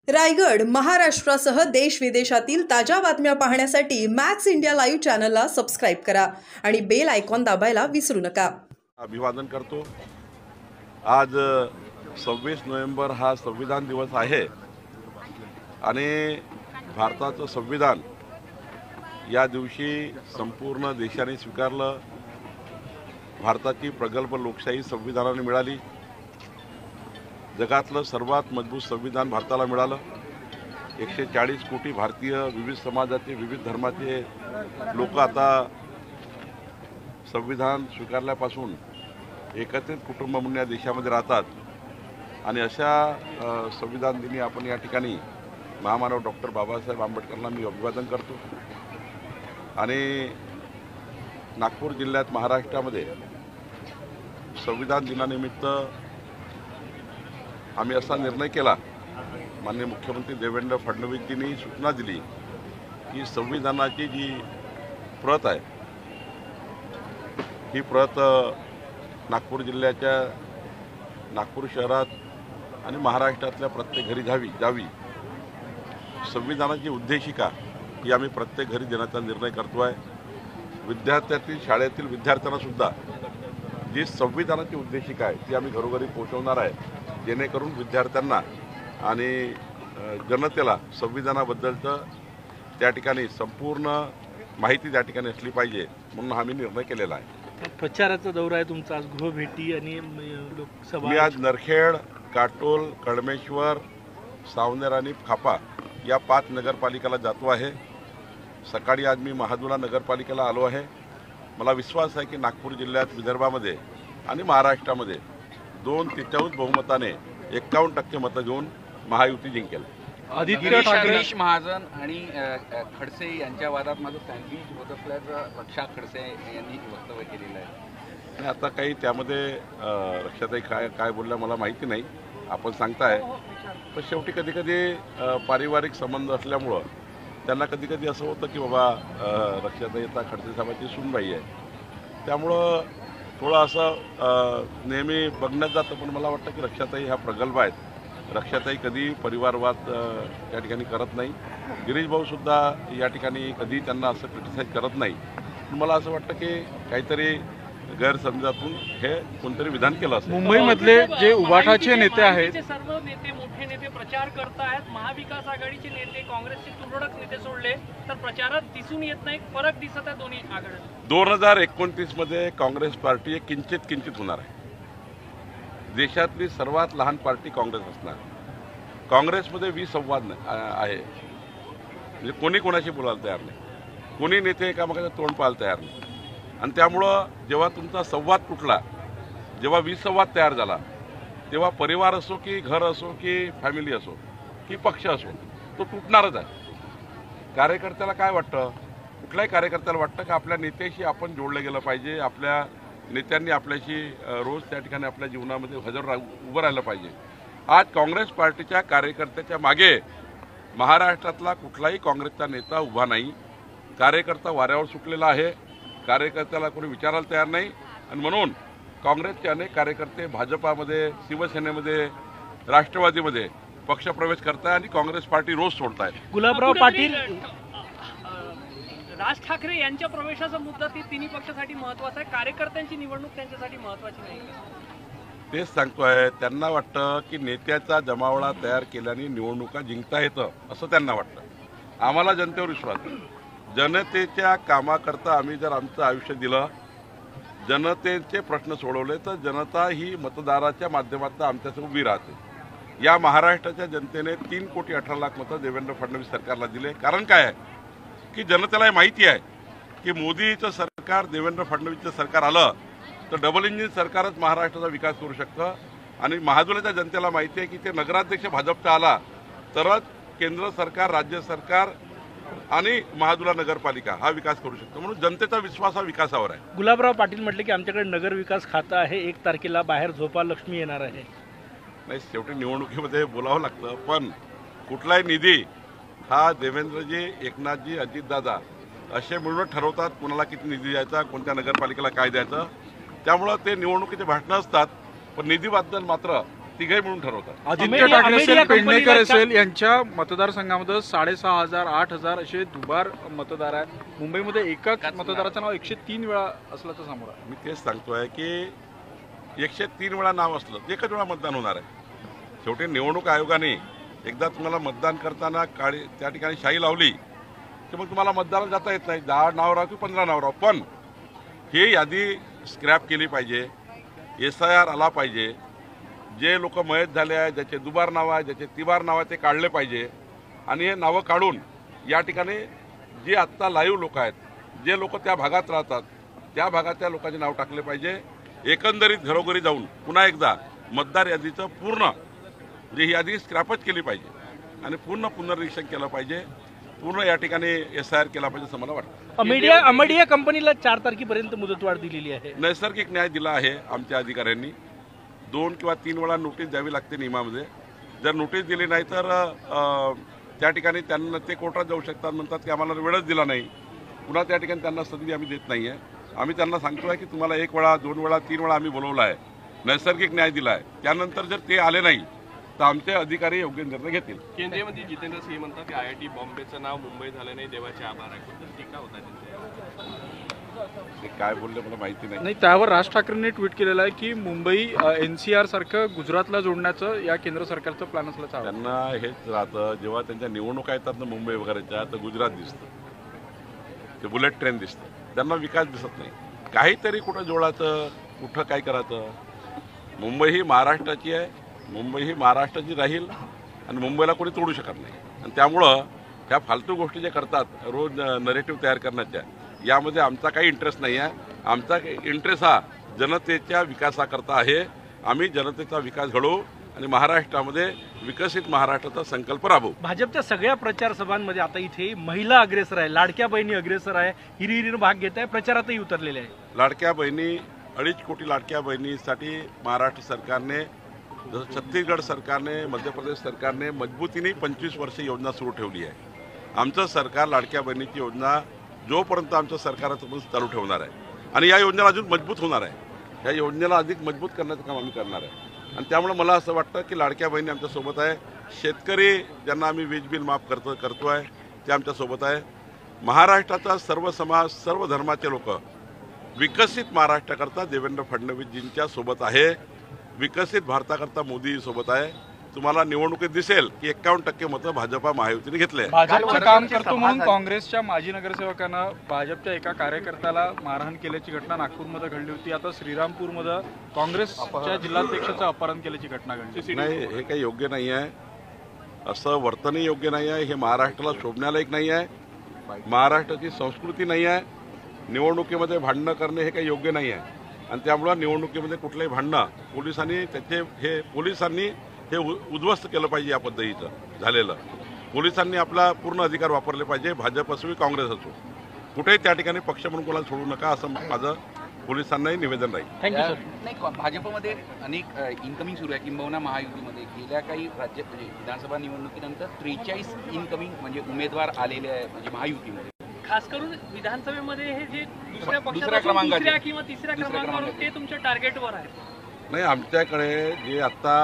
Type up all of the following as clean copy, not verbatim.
रायगड महाराष्ट्रासह देश विदेशातील ताज्या बातम्या पाहण्यासाठी मॅक्स इंडिया लाईव्ह चॅनलला सबस्क्राइब करा आणि बेल आयकॉन दाबायला विसरू नका। अभिवादन करतो। आज 26 नोव्हेंबर हा संविधान दिवस आहे आणि भारताचं संविधान या दिवशी संपूर्ण देशाने स्वीकारलं। भारताची प्रगल्भ लोकशाही संविधानाने मिळाली। जगातलं सर्वात मजबूत संविधान भारताला मिळालं। 140 कोटी भारतीय विविध समाजाचे विविध धर्माचे लोक आता संविधान स्वीकारल्यापासून एकत्रित कुटुंब म्हणून या देशामध्ये राहतात आणि अशा संविधान दिनी आपण या ठिकाणी महामानव डॉक्टर बाबासाहेब आंबेडकरांना मी अभिवादन करतो। आणि नागपूर जिल्ह्यात महाराष्ट्रामध्ये संविधान दिनानिमित्त आम्ही असा निर्णय केला। माननीय मुख्यमंत्री देवेंद्र फडणवीसजींनी सूचना दिली की संविधानाची जी प्रत आहे ही प्रत नागपूर जिल्ह्याच्या नागपूर शहरात आणि महाराष्ट्रातल्या प्रत्येक घरी जावी। संविधानाची उद्देशिका ही आम्ही प्रत्येक घरी देण्याचा निर्णय करतो आहे। विद्यार्थ्यातील शाळेतील विद्यार्थ्यांना सुद्धा जी संविधानाची उद्देशिका आहे ती आम्ही घरोघरी पोहोचवणार आहे, जेणेकरून विद्यार्थ्यांना आणि जनतेला संविधानाबद्दलचं त्या ठिकाणी संपूर्ण माहिती त्या ठिकाणी असली पाहिजे म्हणून आम्ही निर्णय केलेला आहे। प्रचाराचा दौरा आहे तुमचा, आज गृहभेटी आणि लोकसभा। मी आज नरखेड, काटोल, कळमेश्वर, सावनेर आणि खापा या 5 नगरपालिकेला जातो आहे। सकाळी आज मी महादुला नगरपालिकेला आलो आहे। मला विश्वास आहे की नागपूर जिल्ह्यात, विदर्भामध्ये आणि महाराष्ट्रामध्ये 2/3 बहुमताने 51% मतं घेऊन महायुती जिंकेल। आदित्य ठाकरे महाजन आणि खडसे यांच्या वादात माझं सँडविच होत असल्याचं रक्षा खडसे यांनी वक्तव्य केलेलं आहे। आणि आता काही त्यामध्ये रक्षाताई काय बोलल्या मला माहिती नाही, आपण सांगताय। पण शेवटी कधी पारिवारिक संबंध असल्यामुळं त्यांना कधी असं होतं की बाबा रक्षाताई आता खडसे साहेबांची सूनबाई आहे, त्यामुळं थोडं असं नेहमी बघण्यात जातं। पण मला वाटतं की रक्षाताई ह्या प्रगल्भ आहेत। रक्षाताई कधी परिवारवाद त्या ठिकाणी करत नाही। गिरीश भाऊसुद्धा या ठिकाणी कधी त्यांना असं क्रिटिसाईज करत नाही। पण मला असं वाटतं की काहीतरी गैरसमजातून हे कोणतरी विधान केलं असेल। मुंबईमधले जे उभाटाचे नेते आहेत, सर्व नेते, मोठे नेते प्रचार करतायत। महाविकास आघाडीचे नेते, काँग्रेसचे तुरळक नेते सोडले तर प्रचारात दिसून येत नाही, फरक दिसत आहे दोन्ही आघाड्यांत। 2029 मध्ये काँग्रेस पार्टी किंचित होणार आहे। देशातली सर्वात लहान पार्टी काँग्रेस असणार। काँग्रेसमध्ये विसंवाद आहे, म्हणजे कोणी कोणाशी बोलायला तयार नाही, कोणी नेते एकामेकाचं तोंड पाहायला तयार नाही। आणि त्यामुळं जेव्हा तुमचा संवाद तुटला, जेव्हा विसंवाद तयार झाला, तेव्हा परिवार असो की घर असो की फॅमिली असो की पक्ष असो, तो तुटणारच आहे। कार्यकर्त्याला काय वाटतं, कुठल्याही कार्यकर्त्याला वाटतं की आपल्या नेत्याशी आपण जोडलं गेलं पाहिजे, आपल्या नेत्यांनी आपल्याशी रोज त्या ठिकाणी आपल्या जीवनामध्ये उभं राहिलं पाहिजे। आज काँग्रेस पार्टीच्या कार्यकर्त्याच्या मागे महाराष्ट्रातला कुठलाही काँग्रेसचा नेता उभा नाही। कार्यकर्ता वाऱ्यावर सुटलेला आहे, कार्यकर्त्याला कोणी विचारायला तयार नाही। आणि म्हणून काँग्रेसचे अनेक कार्यकर्ते भाजपामध्ये, शिवसेनेमध्ये, राष्ट्रवादीमध्ये पक्षप्रवेश करताय आणि काँग्रेस पार्टी रोज सोडतायत। गुलाबराव पाटील, राज ठाकरे यांच्या प्रवेशाचा मुद्दा तिन्ही पक्षासाठी महत्त्वाचा आहे, कार्यकर्त्यांची निवडणूक त्यांच्यासाठी महत्त्वाची नाही। तेच सांगतोय, त्यांना वाटतं की नेत्याचा जमावडा तयार केल्याने निवडणुका जिंकता येतं असं त्यांना वाटतं। आम्हाला जनतेवर विश्वास आहे। जनतेच्या कामाकरता आम्ही जर आमचं आयुष्य दिलं, जनतेचे प्रश्न सोडवले, तर जनता ही मतदाराच्या माध्यमातून आमच्यासमोर उभी राहते। या महाराष्ट्राच्या जनतेने 3,18,00,000 मतं देवेंद्र फडणवीस सरकारला दिले। कारण काय आहे की जनतेला माहिती आहे की मोदीचं सरकार, देवेंद्र फडणवीसचं सरकार आलं तर डबल इंजिन सरकारच महाराष्ट्राचा विकास करू शकतं। आणि महाजुलाच्या जनतेला माहिती आहे की ते नगराध्यक्ष भाजपचा आला तरच केंद्र सरकार, राज्य सरकार आणि महादुला नगरपालिका हा विकास करू शकतो। म्हणून जनतेचा विश्वास हा विकासावर आहे। गुलाबराव पाटील म्हटले की आमच्याकडे नगर विकास खातं आहे, 1 तारखेला बाहेर झोपा लक्ष्मी येणार आहे। नाही, शेवटी निवडणुकीमध्ये बोलावं लागतं, पण कुठलाही निधी हा देवेंद्रजी, एकनाथजी, अजितदादा असे मिळून ठरवतात कोणाला किती निधी द्यायचा, कोणत्या नगरपालिकेला काय द्यायचं। त्यामुळं ते निवडणुकीचे भाषणं असतात, पण निधीबद्दल मात्र तिघही मिळून ठरवतात. आदित्य ठाकरे असेल, अमेरिया पेडणेकर कंपनीला असेल, यांच्या मतदारसंघामध्ये 6,500 8,000 असे दुबार मतदार आहेत. मुंबईमध्ये एकाच मतदाराचं नाव 103 वेळा असल्याचं समोर आहे. मी तेच सांगतोय की 103 वेळा नाव असलं तर एकच वेळा मतदान होणार आहे. शेवटी निवडणूक आयोगाने एकदा तुम्हाला मतदान करताना त्या ठिकाणी शाई लावली की मग तुम्हाला मतदानाला जाता येत नाही. 10 नाव राहू की 15 नाव राहू, पण ही यादी स्क्रॅप केली पाहिजे. SIR आला पाहिजे. जे लोक मयत झाले आहेत, ज्याचे दुबार नाव आहे, ज्याचे तिबार नाव आहे, ते काढले पाहिजे. आणि हे नावं काढून या ठिकाणी जे आत्ता लाईव्ह लोक आहेत, जे लोक त्या भागात राहतात, त्या भागातल्या लोकांचे नाव टाकले पाहिजे. एकंदरीत घरोघरी जाऊन पुन्हा एकदा मतदार यादीचं पूर्ण ही यादी स्क्रॅपच केली पाहिजे आणि पूर्ण पुनर्निरीक्षण केलं पाहिजे. पूर्ण या ठिकाणी SIR केला पाहिजे असं मला वाटतं. अमेरिया कंपनीला 4 तारखेपर्यंत मुदतवाढ दिलेली आहे. नैसर्गिक न्याय दिला आहे आमच्या अधिकाऱ्यांनी. 2 किंवा 3 वेळा नोटीस द्यावी लागते नियमामध्ये. जर नोटीस दिली नाही तर त्या ठिकाणी त्यांना ते कोर्टात जाऊ शकतात. म्हणतात की आम्हाला वेळच दिला नाही. पुन्हा त्या ठिकाणी त्यांना संधी आम्ही देत नाही आहे. आम्ही त्यांना सांगतोय की तुम्हाला 1 वेळा 2 वेळा 3 वेळा आम्ही बोलवलं आहे, नैसर्गिक न्याय दिला आहे. त्यानंतर जर ते आले नाही तर आमचे अधिकारी योग्य निर्णय घेतील. केंद्रीय मंत्री जितेंद्र सिंह म्हणतात की IIT बॉम्बेचं नाव मुंबई झालं नाही, देवाचे आभार आहे. कुठं टीका होता ते काय बोलले मला माहिती नाही. नाही, त्यावर राज ठाकरेंनी ट्विट केलेलं आहे की मुंबई NCR सारखं गुजरातला जोडण्याचं या केंद्र सरकारचं प्लॅन असल्याचं आवाज. त्यांना हेच राहतं, जेव्हा त्यांच्या निवडणुका येतात ना मुंबई वगैरेच्या, तर गुजरात दिसतं, ते बुलेट ट्रेन दिसतं. त्यांना विकास दिसत नाही. काहीतरी कुठं जोडायचं, कुठं काय करायचं. मुंबई ही महाराष्ट्राची आहे. मुंबई ही महाराष्ट्राची राहील आणि मुंबईला कोणी तोडू शकत नाही. आणि त्यामुळं ह्या फालतू गोष्टी ज्या करतात रोज नरेटिव्ह तयार करण्याच्या, यामध्ये आमचा काही इंटरेस्ट नाही आहे. आमचा इंटरेस्ट हा जनतेच्या विकासाकरता आहे. आम्ही जनतेचा विकास घडवू आणि महाराष्ट्रामध्ये विकसित महाराष्ट्राचा संकल्प राबवू. भाजपच्या सगळ्या प्रचार सभांमध्ये आता इथे महिला अग्रेसर आहे, लाडक्या बहिणी अग्रेसर आहे, हिरिहिरीनं भाग घेत आहे, प्रचारातही उतरलेले आहे. लाडक्या बहिणी 2.5 कोटी लाडक्या बहिणीसाठी महाराष्ट्र सरकारने, जसं छत्तीसगड सरकारने, मध्य प्रदेश सरकारने मजबूतीने 25 वर्ष योजना सुरू ठेवली आहे. आमचं सरकार लाडक्या बहिणीची योजना जोपर्यंत आमचं सरकार चालू ठेवणार आहे आणि या योजनेला अजून मजबूत होणार आहे. या योजनेला अधिक मजबूत करण्याचं काम आम्ही करणार आहे. आणि त्यामुळे मला असं वाटतं की लाडक्या बहिणी आमच्यासोबत आहे. शेतकरी ज्यांना आम्ही वीज बिल माफ करतो आहे ते आमच्यासोबत आहे. महाराष्ट्राचा सर्व समाज, सर्व धर्माचे लोक विकसित महाराष्ट्राकरता देवेंद्र फडणवीसजींच्या सोबत आहे. विकसित भारताकरता मोदी सोबत आहे. तुम्हाला निवडणुकीत दिसेल की 51% मतं भाजपा महायुतीने घेतले. भाजपचं काम करतो म्हणून काँग्रेसच्या माजी नगरसेवकांना भाजपच्या एका कार्यकर्त्याला मारहाण केल्याची घटना नागपूरमध्ये घडली होती. आता श्रीरामपूरमध्ये काँग्रेसच्या जिल्हाध्यक्षाचं अपहरण केल्याची घटना घडली. नाही, हे काही योग्य नाही आहे. असं वर्तनही योग्य नाही आहे. हे महाराष्ट्राला शोभण्यालायक नाही आहे. महाराष्ट्राची संस्कृती नाही आहे. निवडणुकीमध्ये भांडणं करणे हे काही योग्य नाही आहे. आणि त्यामुळं निवडणुकीमध्ये कुठलंही भांडणं पोलिसांनी हे उद्ध्वस्त केलं पाहिजे. या पद्धतीचं झालेलं पोलिसांनी आपला पूर्ण अधिकार वापरले पाहिजे. भाजप असो की काँग्रेस असो, कुठेही त्या ठिकाणी पक्ष म्हणून कोणाला सोडू नका असं माझं पोलिसांनाही निवेदन राहील. Thank you sir. नाही, भाजपमध्ये अनेक इन्कमिंग सुरू आहे. किंबहुना महायुतीमध्ये गेल्या काही म्हणजे विधानसभा निवडणुकीनंतर 43 इन्कमिंग म्हणजे उमेदवार आलेले आहे म्हणजे महायुतीमध्ये. खास करून विधानसभेमध्ये हे जे दुसऱ्या दुसऱ्या क्रमांकाचे. दुसऱ्या किंवा तिसऱ्या क्रमांकावर ते तुमच्या टार्गेटवर आहे. नाही, आमच्याकडे जे आत्ता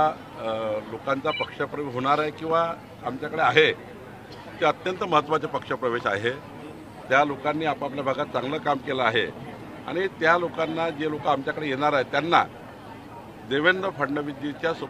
लोकांचा पक्षप्रवेश होणार आहे किंवा आमच्याकडे आहे ते अत्यंत महत्त्वाचे पक्षप्रवेश आहे. त्या लोकांनी आपापल्या भागात चांगलं काम केलं आहे आणि त्या लोकांना, जे लोक आमच्याकडे येणार आहेत त्यांना देवेंद्र फडणवीसजीच्या सोबत